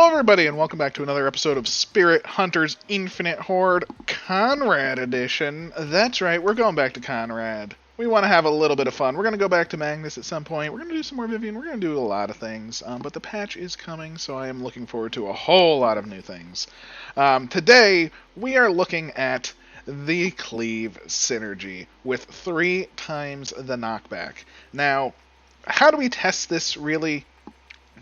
Hello everybody and welcome back to another episode of Spirit Hunters Infinite Horde Conrad Edition. That's right, we're going back to Conrad. We want to have a little bit of fun. We're going to go back to Magnus at some point. We're going to do some more Vivian. We're going to do a lot of things. But the patch is coming, so I am looking forward to a whole lot of new things. Today, we are looking at the Cleave Synergy with 3 times the knockback. Now, how do we test this really?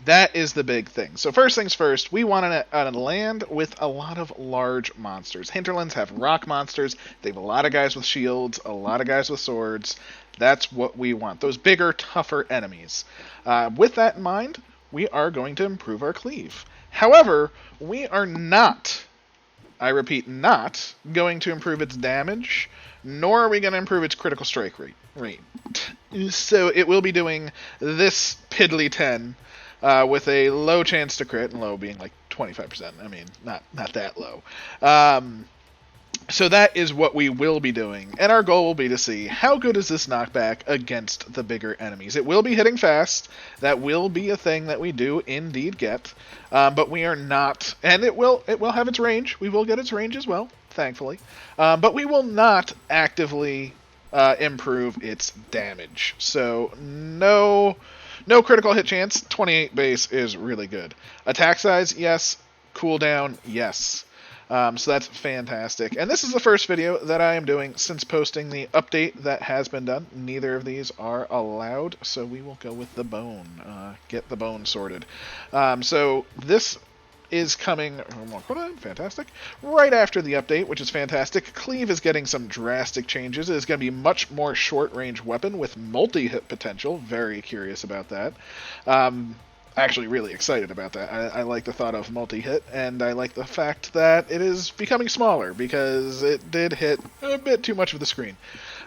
That is the big thing. So first things first, we want a land with a lot of large monsters. Hinterlands have rock monsters. They have a lot of guys with shields, a lot of guys with swords. That's what we want. Those bigger, tougher enemies. With that in mind, we are going to improve our cleave. However, we are not, I repeat, not going to improve its damage, nor are we going to improve its critical strike rate. So it will be doing this piddly 10. With a low chance to crit, and low being like 25%. I mean, not that low. So that is what we will be doing, and our goal will be to see how good is this knockback against the bigger enemies. It will be hitting fast. That will be a thing that we do indeed get, but we are not, and it will have its range. We will get its range as well, thankfully, but we will not actively improve its damage. So no critical hit chance. 28 base is really good. Attack size, yes. Cooldown, yes. So that's fantastic. And this is the first video that I am doing since posting the update that has been done. Neither of these are allowed, so we will go with the bone. Get the bone sorted. So this is coming, fantastic, right after the update, which is fantastic. Cleave is getting some drastic changes. It is going to be much more short-range weapon with multi-hit potential. Very curious about that. Actually really excited about that. I like the thought of multi-hit, and I like the fact that it is becoming smaller, because it did hit a bit too much of the screen.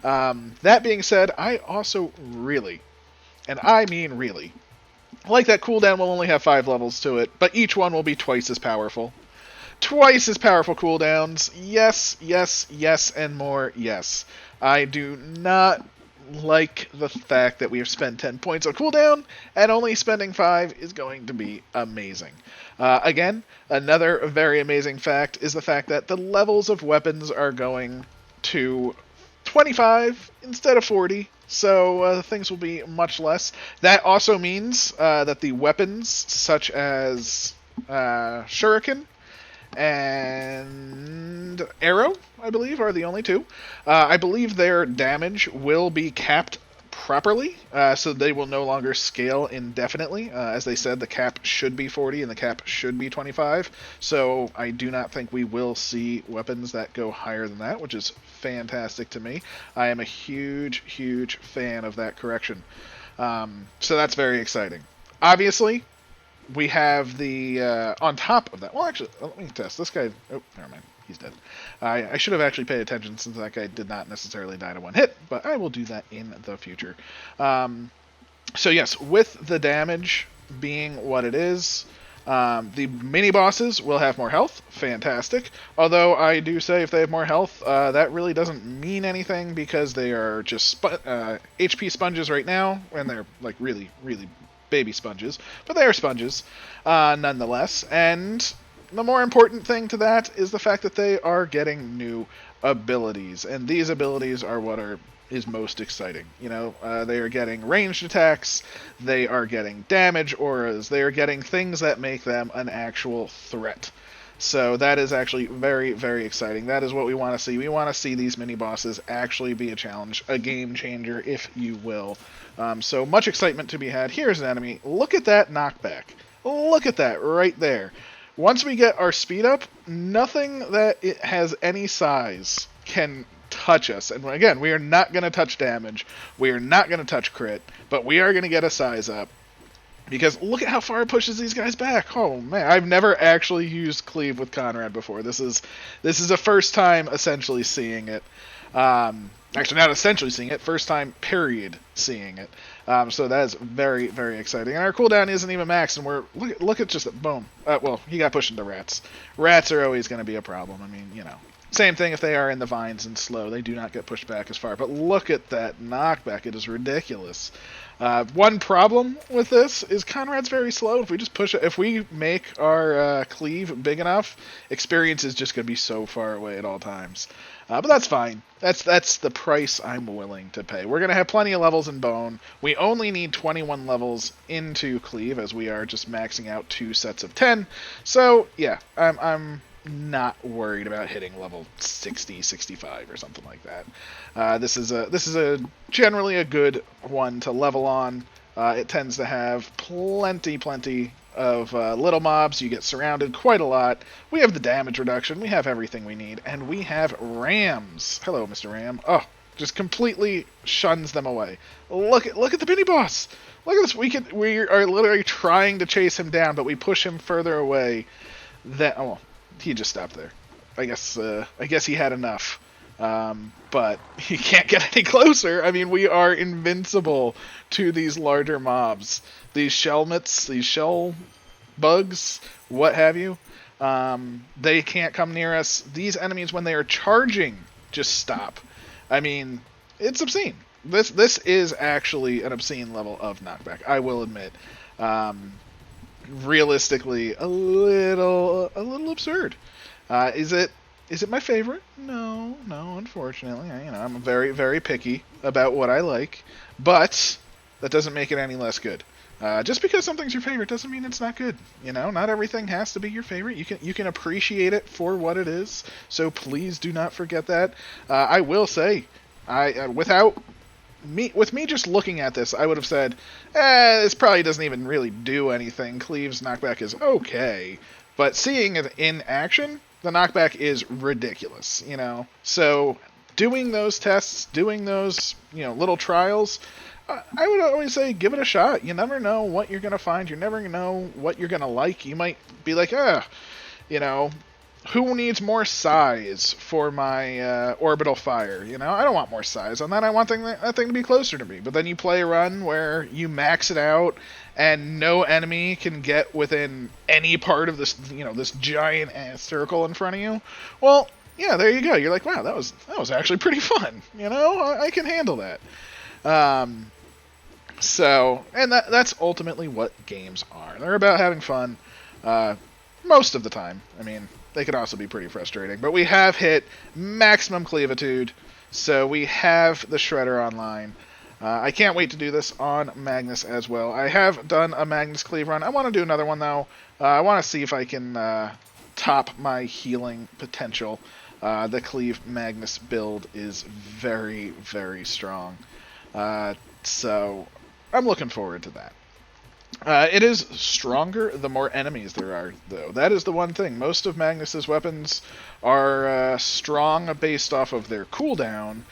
That being said, I also really, and I mean really, like that cooldown will only have 5 levels to it, but each one will be twice as powerful. Twice as powerful cooldowns. Yes, yes, yes, and more yes. I do not like the fact that we have spent 10 points on cooldown, and only spending 5 is going to be amazing. Again, another very amazing fact is the fact that the levels of weapons are going to 25 instead of 40. So things will be much less. That also means that the weapons, such as Shuriken and Arrow, I believe, are the only 2. I believe their damage will be capped properly, so they will no longer scale indefinitely. As they said, the cap should be 40 and the cap should be 25, so I do not think we will see weapons that go higher than that, which is fantastic to me. I am a huge, huge fan of that correction. So that's very exciting. Obviously, we have the, on top of that, well actually, let me test. This guy, oh, never mind. He's dead. I should have actually paid attention since that guy did not necessarily die to one hit, but I will do that in the future. So yes, with the damage being what it is, the mini-bosses will have more health. Fantastic. Although I do say if they have more health, that really doesn't mean anything because they are just HP sponges right now, and they're like really, really baby sponges, but they are sponges nonetheless. And the more important thing to that is the fact that they are getting new abilities, and these abilities are what is most exciting. You know, they are getting ranged attacks, they are getting damage auras, they are getting things that make them an actual threat. So that is actually very, very exciting. That is what we want to see. We want to see these mini-bosses actually be a challenge, a game changer, if you will. So much excitement to be had. Here's an enemy. Look at that knockback. Look at that right there. Once we get our speed up, nothing that it has any size can touch us. And again, we are not going to touch damage. We are not going to touch crit, but we are going to get a size up. Because look at how far it pushes these guys back. Oh man, I've never actually used Cleave with Conrad before. This is a first time essentially seeing it. Actually, not essentially seeing it, first time period seeing it. So that is very, very exciting. And our cooldown isn't even maxed, and we're look at just boom. Well, he got pushed into rats. Rats are always going to be a problem. I mean, you know, Same thing if they are in the vines and slow. They do not get pushed back as far. But look at that knockback. It is ridiculous. One problem with this is Conrad's very slow. If we just push it, if we make our cleave big enough, experience is just going to be so far away at all times. But that's fine. That's the price I'm willing to pay. We're going to have plenty of levels in Bone. We only need 21 levels into Cleave, as we are just maxing out 2 sets of 10. So, yeah, I'm not worried about hitting level 60, 65 or something like that. This is a generally a good one to level on. It tends to have plenty of little mobs. You get surrounded quite a lot. We have the damage reduction. We have everything we need, and we have rams. Hello, Mr. Ram. Oh, just completely shuns them away. Look at the mini boss. Look at this. We are literally trying to chase him down, but we push him further away. Oh, he just stopped there. I guess he had enough. But he can't get any closer. I mean, we are invincible to these larger mobs. These shellmits, these shell bugs, what have you. They can't come near us. These enemies, when they are charging, just stop. I mean, it's obscene. This is actually an obscene level of knockback, I will admit. Realistically, a little absurd. Is it my favorite? No, unfortunately. I'm very, very picky about what I like, but that doesn't make it any less good. Just because something's your favorite doesn't mean it's not good. Not everything has to be your favorite. You can appreciate it for what it is. So please do not forget that. I will say, with me just looking at this, I would have said, this probably doesn't even really do anything. Cleave's knockback is okay, but seeing it in action, the knockback is ridiculous, So doing those tests, doing those, little trials, I would always say give it a shot. You never know what you're going to find. You never know what you're going to like. You might be like, who needs more size for my orbital fire? I don't want more size on that. I want that thing to be closer to me. But then you play a run where you max it out and no enemy can get within any part of this, this giant ass circle in front of you. Well, yeah, there you go. You're like, wow, that was actually pretty fun. I can handle that. And that's ultimately what games are. They're about having fun, most of the time. I mean, they could also be pretty frustrating. But we have hit maximum cleavitude, so we have the Shredder online. I can't wait to do this on Magnus as well. I have done a Magnus cleave run. I want to do another one, though. I want to see if I can top my healing potential. The cleave Magnus build is very, very strong. So I'm looking forward to that. It is stronger the more enemies there are, though. That is the one thing. Most of Magnus's weapons are strong based off of their cooldown,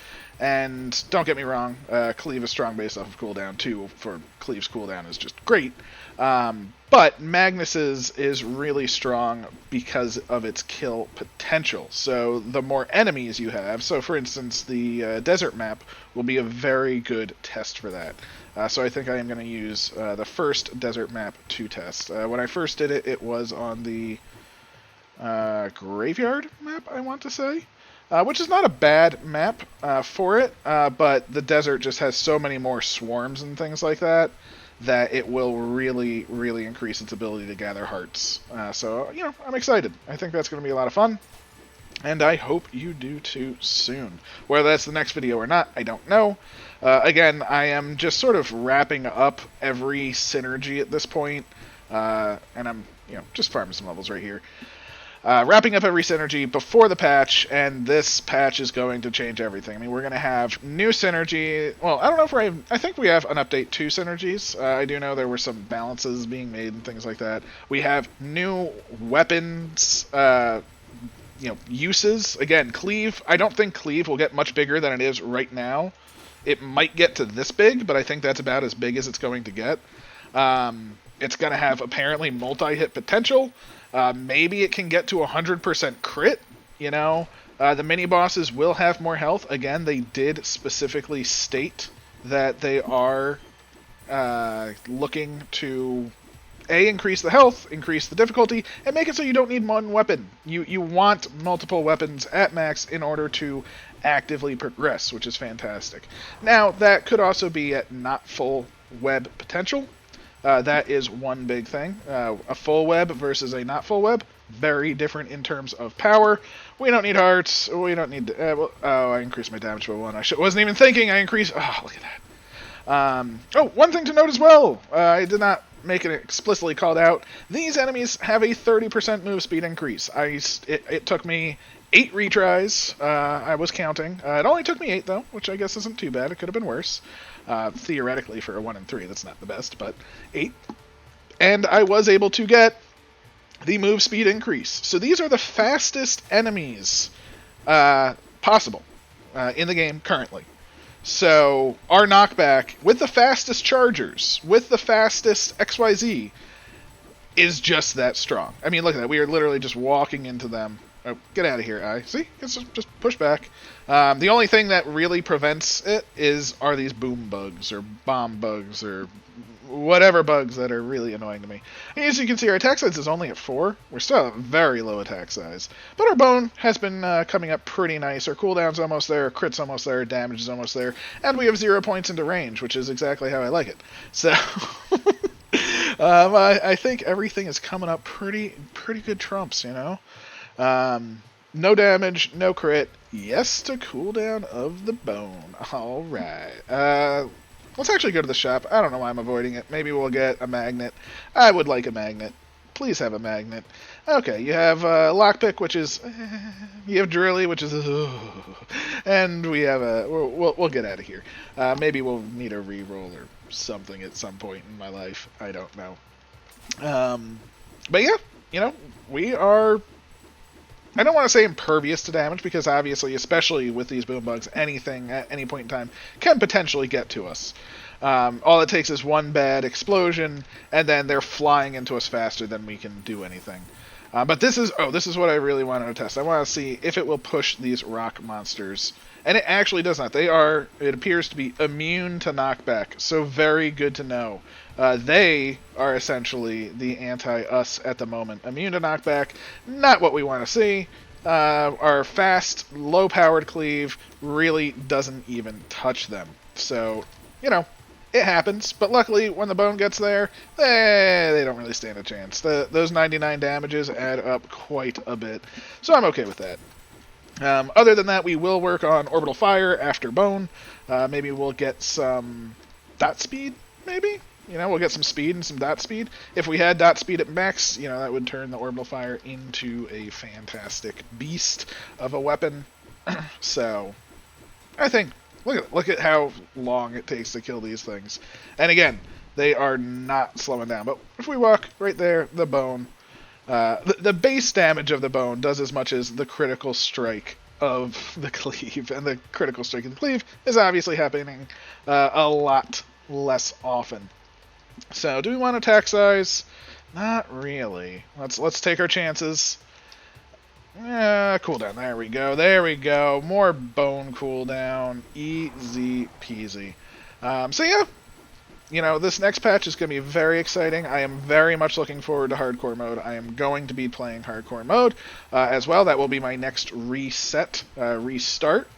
and don't get me wrong, Cleave is strong based off of cooldown, too, for Cleave's cooldown is just great. But Magnus's is really strong because of its kill potential. So the more enemies you have, so for instance, the desert map will be a very good test for that. So I think I am going to use the first desert map to test. When I first did it, it was on the graveyard map, I want to say. Which is not a bad map for it, but the desert just has so many more swarms and things like that it will really, really increase its ability to gather hearts. So, I'm excited. I think that's going to be a lot of fun, and I hope you do too soon. Whether that's the next video or not, I don't know. Again, I am just sort of wrapping up every synergy at this point, and I'm, just farming some levels right here. Wrapping up every synergy before the patch, and this patch is going to change everything. I mean, we're going to have new synergy. Well, I don't know if I think we have an update to synergies. I do know there were some balances being made and things like that. We have new weapons, uses. Again, Cleave. I don't think Cleave will get much bigger than it is right now. It might get to this big, but I think that's about as big as it's going to get. It's going to have apparently multi-hit potential. Maybe it can get to 100% crit, The mini-bosses will have more health. Again, they did specifically state that they are looking to increase the health, increase the difficulty, and make it so you don't need one weapon. You want multiple weapons at max in order to actively progress, which is fantastic. Now, that could also be at not full web potential. That is one big thing. A full web versus a not full web, very different in terms of power. We don't need hearts. We don't need... I increased my damage by 1. Wasn't even thinking I increased... Oh, look at that. One thing to note as well. I did not make it explicitly called out. These enemies have a 30% move speed increase. It took me 8 retries. I was counting. It only took me 8, though, which I guess isn't too bad. It could have been worse. Theoretically, for a 1 and 3, that's not the best, but 8. And I was able to get the move speed increase. So these are the fastest enemies possible in the game currently. So our knockback, with the fastest chargers, with the fastest XYZ, is just that strong. I mean, look at that. We are literally just walking into them. Oh, get out of here, I. See? It's just push back. The only thing that really prevents it are these boom bugs, or bomb bugs, or whatever bugs that are really annoying to me. And as you can see, our attack size is only at 4. We're still at a very low attack size. But our bone has been coming up pretty nice. Our cooldown's almost there, our crit's almost there, our damage is almost there, and we have 0 points into range, which is exactly how I like it. So... I think everything is coming up pretty good trumps, you know? No damage, no crit. Yes to cooldown of the bone. Alright. Let's actually go to the shop. I don't know why I'm avoiding it. Maybe we'll get a magnet. I would like a magnet. Please have a magnet. Okay, you have Lockpick, which is... you have Drilly, which is... and we have a... We'll get out of here. Maybe we'll need a reroll or something at some point in my life. I don't know. But yeah, you know, we are... I don't want to say impervious to damage, because obviously, especially with these boom bugs, anything at any point in time can potentially get to us. All it takes is one bad explosion, and then they're flying into us faster than we can do anything. But this is what I really wanted to test. I want to see if it will push these rock monsters. And it actually does not. It appears to be immune to knockback, so very good to know. They are essentially the anti-us at the moment. Immune to knockback, not what we want to see. Our fast, low-powered cleave really doesn't even touch them. So, you know, it happens. But luckily, when the bone gets there, they don't really stand a chance. Those 99 damages add up quite a bit. So I'm okay with that. Other than that, we will work on Orbital Fire after Bone. Maybe we'll get some dot speed, maybe? You know, we'll get some speed and some dot speed. If we had dot speed at max, you know, that would turn the Orbital Fire into a fantastic beast of a weapon. So, I think, look at how long it takes to kill these things. And again, they are not slowing down. But if we walk right there, the Bone... the base damage of the bone does as much as the critical strike of the cleave, and the critical strike of the cleave is obviously happening a lot less often. So, do we want attack size? Not really. Let's take our chances. Cooldown. There we go. More bone cooldown. Easy peasy. So yeah. You know, this next patch is going to be very exciting. I am very much looking forward to Hardcore Mode. I am going to be playing Hardcore Mode as well. That will be my next restart,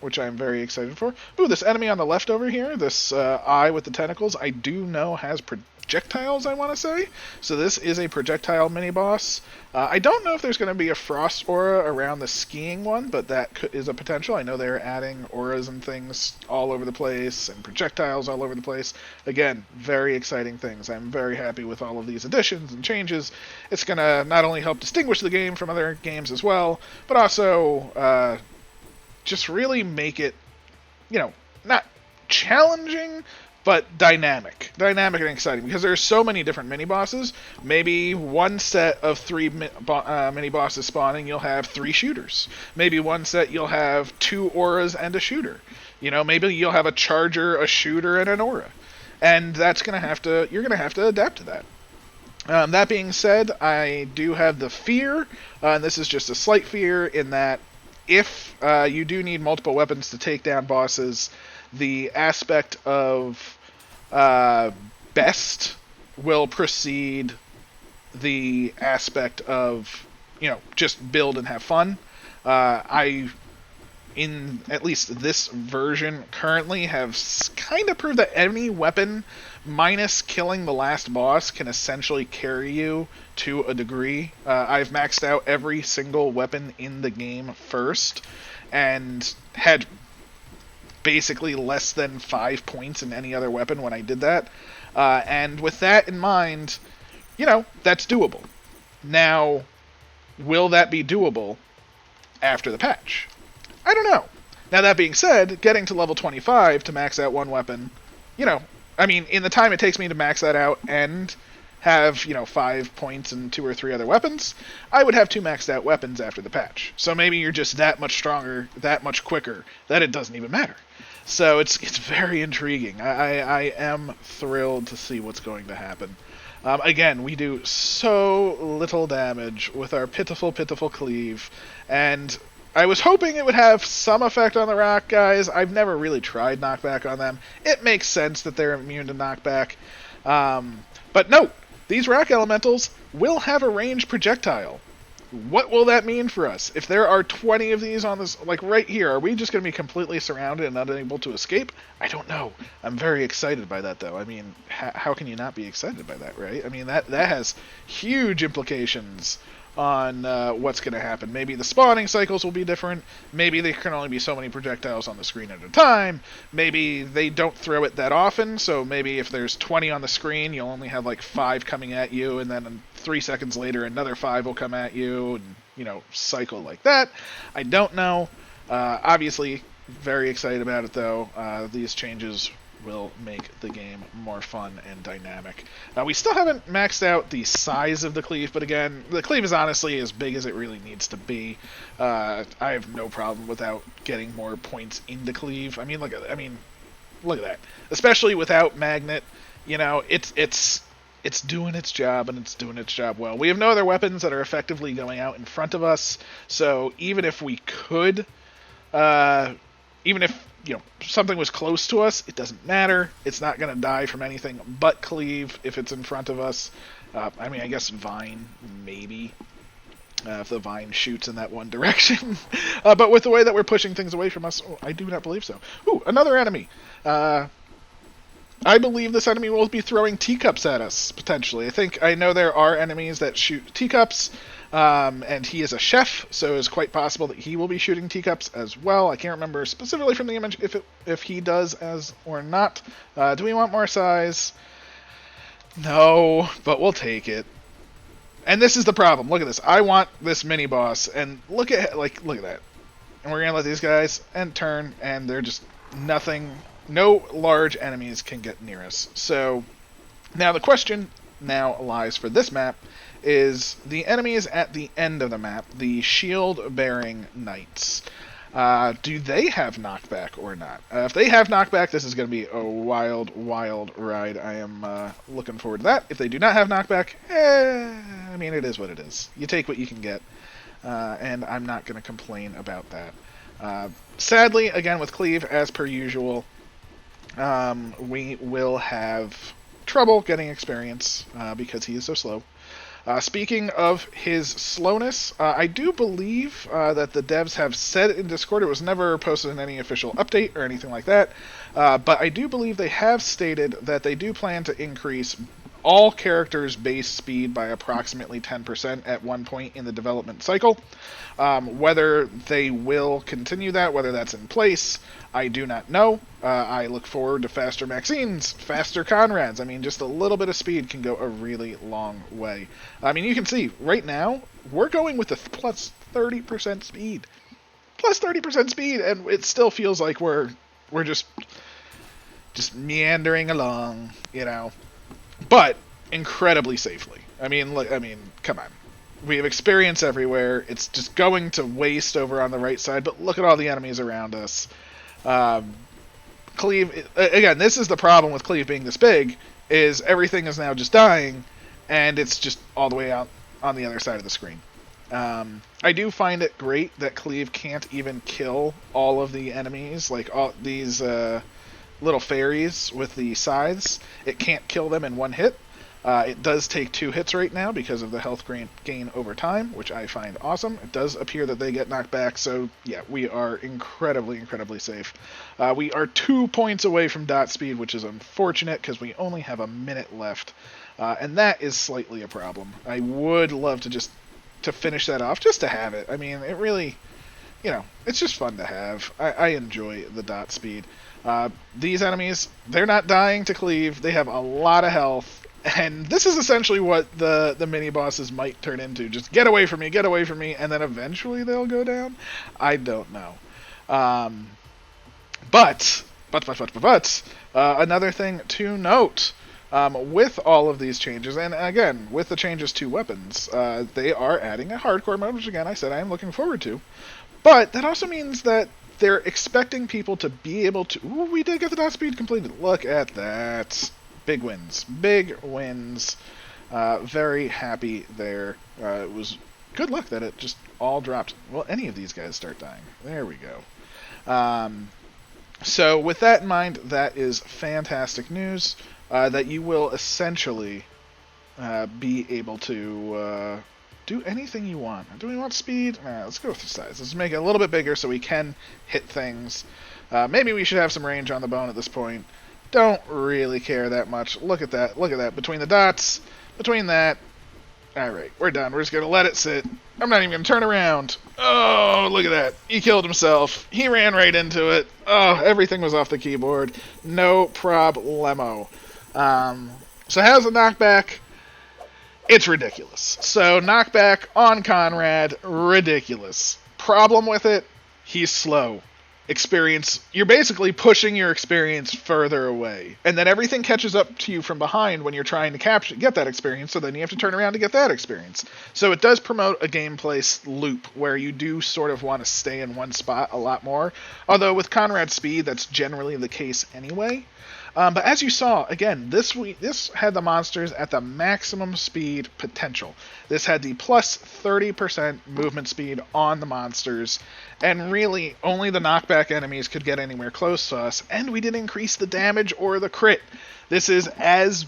which I am very excited for. Ooh, this enemy on the left over here, this eye with the tentacles, I do know has projectiles, I want to say. So this is a projectile mini-boss. I don't know if there's going to be a frost aura around the skiing one, but that is a potential. I know they're adding auras and things all over the place, and projectiles all over the place. Again, very exciting things. I'm very happy with all of these additions and changes. It's going to not only help distinguish the game from other games as well, but also just really make it, you know, not challenging, but dynamic and exciting, because there's so many different mini-bosses. Maybe one set of 3 mini-bosses spawning, you'll have 3 shooters. Maybe one set you'll have 2 auras and a shooter. You know, maybe you'll have a charger, a shooter, and an aura. And you're gonna have to adapt to that. That being said, I do have the fear, and this is just a slight fear, in that if you do need multiple weapons to take down bosses, the aspect of best will precede the aspect of, just build and have fun. I, in at least this version currently, have kind of proved that any weapon, minus killing the last boss, can essentially carry you to a degree. I've maxed out every single weapon in the game first, and had basically less than 5 points in any other weapon when I did that. And with that in mind, that's doable. Now, will that be doable after the patch? I don't know. Now, that being said, getting to level 25 to max out one weapon, in the time it takes me to max that out and have, 5 points and 2 or 3 other weapons, I would have 2 maxed out weapons after the patch. So maybe you're just that much stronger, that much quicker, that it doesn't even matter. So it's very intriguing. I am thrilled to see what's going to happen. Again, we do so little damage with our pitiful, pitiful cleave, and I was hoping it would have some effect on the rock guys. I've never really tried knockback on them. It makes sense that they're immune to knockback. But no, these rock elementals will have a ranged projectile. What will that mean for us? If there are 20 of these on this, like right here, are we just going to be completely surrounded and unable to escape? I don't know. I'm very excited by that, though. I mean, how can you not be excited by that, right? I mean, that has huge implications on what's going to happen. Maybe the spawning cycles will be different. Maybe there can only be so many projectiles on the screen at a time. Maybe they don't throw it that often, so maybe if there's 20 on the screen, you'll only have like 5 coming at you, and then 3 seconds later another 5 will come at you, and cycle like that. I don't know. Obviously, very excited about it, though. These changes will make the game more fun and dynamic. We still haven't maxed out the size of the cleave, but again, the cleave is honestly as big as it really needs to be. I have no problem without getting more points into cleave. I mean, look at that. Especially without magnet, it's doing its job, and it's doing its job well. We have no other weapons that are effectively going out in front of us, so even if we could, even if something was close to us, it doesn't matter. It's not going to die from anything but cleave if it's in front of us. I guess vine, maybe, if the vine shoots in that one direction. But with the way that we're pushing things away from us, I do not believe so. Ooh, another enemy. I believe this enemy will be throwing teacups at us, potentially. I know there are enemies that shoot teacups, and he is a chef, so it's quite possible that he will be shooting teacups as well. I can't remember specifically from the image if he does as or not. Do we want more size? No, but we'll take it. And this is the problem. Look at this. I want this mini boss, and look at that. And we're gonna let these guys turn, and they're just nothing. No large enemies can get near us. So now the question lies for this map is the enemies at the end of the map, the shield-bearing knights. Do they have knockback or not? If they have knockback, this is going to be a wild, wild ride. I am looking forward to that. If they do not have knockback, it is what it is. You take what you can get, and I'm not going to complain about that. Sadly, again, with Cleave, as per usual, we will have trouble getting experience because he is so slow. Speaking of his slowness, I do believe that the devs have said in Discord, it was never posted in any official update or anything like that, but I do believe they have stated that they do plan to increase all characters' base speed by approximately 10% at one point in the development cycle. Whether they will continue that, whether that's in place, I do not know. I look forward to faster Maxines, faster Conrads. Just a little bit of speed can go a really long way. You can see, right now, we're going with a plus 30% speed. Plus 30% speed, and it still feels like we're just meandering along, but incredibly safely. Come on. We have experience everywhere. It's just going to waste over on the right side, but look at all the enemies around us. Cleave, again, this is the problem with Cleave being this big, is everything is now just dying, and it's just all the way out on the other side of the screen. I do find it great that Cleave can't even kill all of the enemies, like all these little fairies with the scythes. It can't kill them in one hit. It does take 2 hits right now because of the health gain over time, which I find awesome. It does appear that they get knocked back, so yeah, we are incredibly, incredibly safe. We are 2 points away from dot speed, which is unfortunate because we only have a minute left, and that is slightly a problem. I would love to finish that off, just to have it. I mean, it really, it's just fun to have. I enjoy the dot speed. These enemies, they're not dying to cleave. They have a lot of health. And this is essentially what the mini-bosses might turn into. Just get away from me, and then eventually they'll go down? I don't know. But, another thing to note, with all of these changes, and again, with the changes to weapons, they are adding a hardcore mode, which again, I said I am looking forward to. But that also means that they're expecting people to be able to... Ooh, we did get the dot speed completed. Look at that. Big wins. Big wins. Very happy there. It was good luck that it just all dropped. Well, any of these guys start dying. There we go. So with that in mind, that is fantastic news. That you will essentially be able to do anything you want. Do we want speed? Let's go with the size. Let's make it a little bit bigger so we can hit things. Maybe we should have some range on the bone at this point. Don't really care that much. Look at that. Look at that. Between the dots, between that. Alright, we're done. We're just going to let it sit. I'm not even going to turn around. Oh, look at that. He killed himself. He ran right into it. Oh, everything was off the keyboard. No problemo. So how's the knockback? It's ridiculous. So knockback on Conrad, ridiculous. Problem with it, he's slow. You're basically pushing your experience further away, and then everything catches up to you from behind when you're trying to get that experience, so then you have to turn around to get that experience. So it does promote a gameplay loop where you do sort of want to stay in one spot a lot more, although with Conrad's speed that's generally the case anyway. But as you saw, again, this had the monsters at the maximum speed potential. This had the plus 30% movement speed on the monsters, and really only the knockback enemies could get anywhere close to us, and we didn't increase the damage or the crit. This is as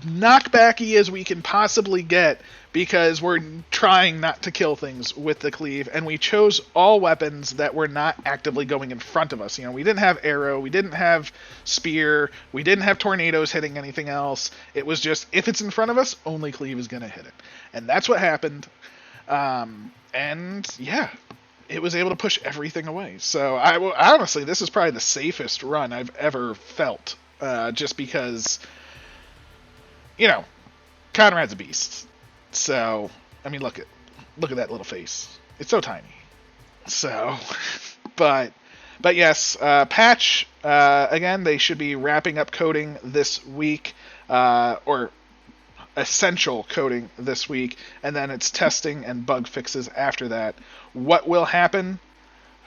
knockbacky as we can possibly get, because we're trying not to kill things with the cleave, and we chose all weapons that were not actively going in front of us. We didn't have arrow, we didn't have spear, we didn't have tornadoes hitting anything else. It was just, if it's in front of us, only cleave is going to hit it. And that's what happened. And yeah, it was able to push everything away. So honestly, this is probably the safest run I've ever felt, just because, Conrad's a beast. So, I mean, look at that little face. It's so tiny. So, but yes, patch, again, they should be wrapping up coding this week, or essential coding this week, and then it's testing and bug fixes after that. What will happen?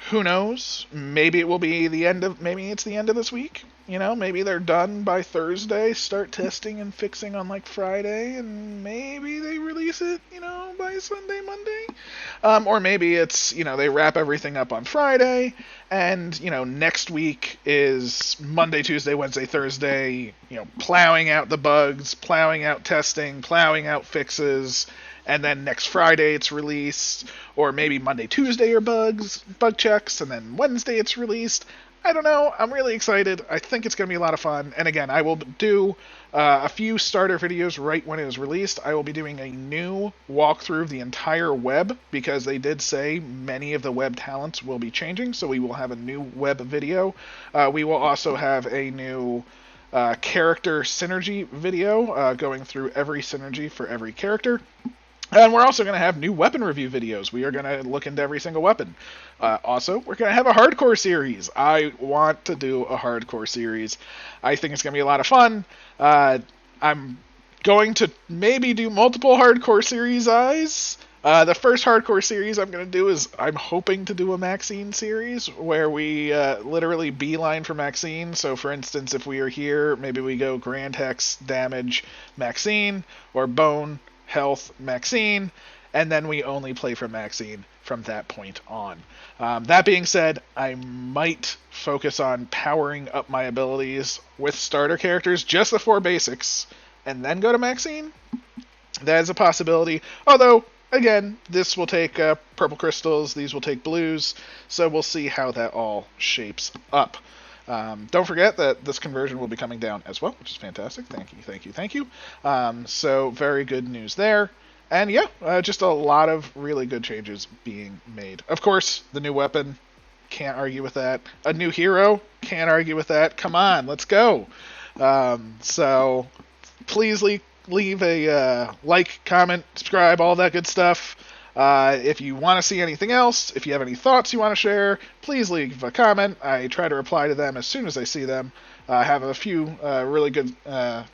Who knows? Maybe it will be maybe it's the end of this week. Maybe they're done by Thursday, start testing and fixing on like Friday, and maybe they release it, by Sunday, Monday. Or maybe it's, they wrap everything up on Friday, and, next week is Monday, Tuesday, Wednesday, Thursday, plowing out the bugs, plowing out testing, plowing out fixes, and then next Friday it's released, or maybe Monday, Tuesday are bug checks, and then Wednesday it's released. I don't know. I'm really excited. I think it's going to be a lot of fun. And again, I will do a few starter videos right when it is released. I will be doing a new walkthrough of the entire web, because they did say many of the web talents will be changing, so we will have a new web video. We will also have a new character synergy video, going through every synergy for every character. And we're also going to have new weapon review videos. We are going to look into every single weapon. Also, we're going to have a hardcore series. I want to do a hardcore series. I think it's going to be a lot of fun. I'm going to maybe do multiple hardcore series. The first hardcore series I'm going to do is, I'm hoping to do a Maxine series, where we literally beeline for Maxine. So for instance, if we are here, maybe we go Grand Hex, Damage, Maxine, or Bone, Health, Maxine, and then we only play for Maxine from that point on. That being said, I might focus on powering up my abilities with starter characters, just the 4 basics, and then go to Maxine, that is a possibility. Although, again, this will take purple crystals, these will take blues, so we'll see how that all shapes up. Don't forget that this conversion will be coming down as well, which is fantastic. Thank you, thank you, thank you. So very good news there. And yeah, just a lot of really good changes being made. Of course, the new weapon, can't argue with that. A new hero, can't argue with that. Come on, let's go. So please leave a like, comment, subscribe, all that good stuff. If you want to see anything else, if you have any thoughts you want to share, please leave a comment. I try to reply to them as soon as I see them. I have a few really good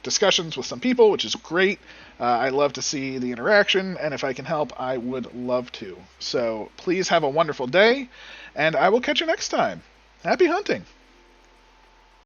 discussions with some people, which is great. I love to see the interaction, and if I can help, I would love to. So please have a wonderful day, and I will catch you next time. Happy hunting!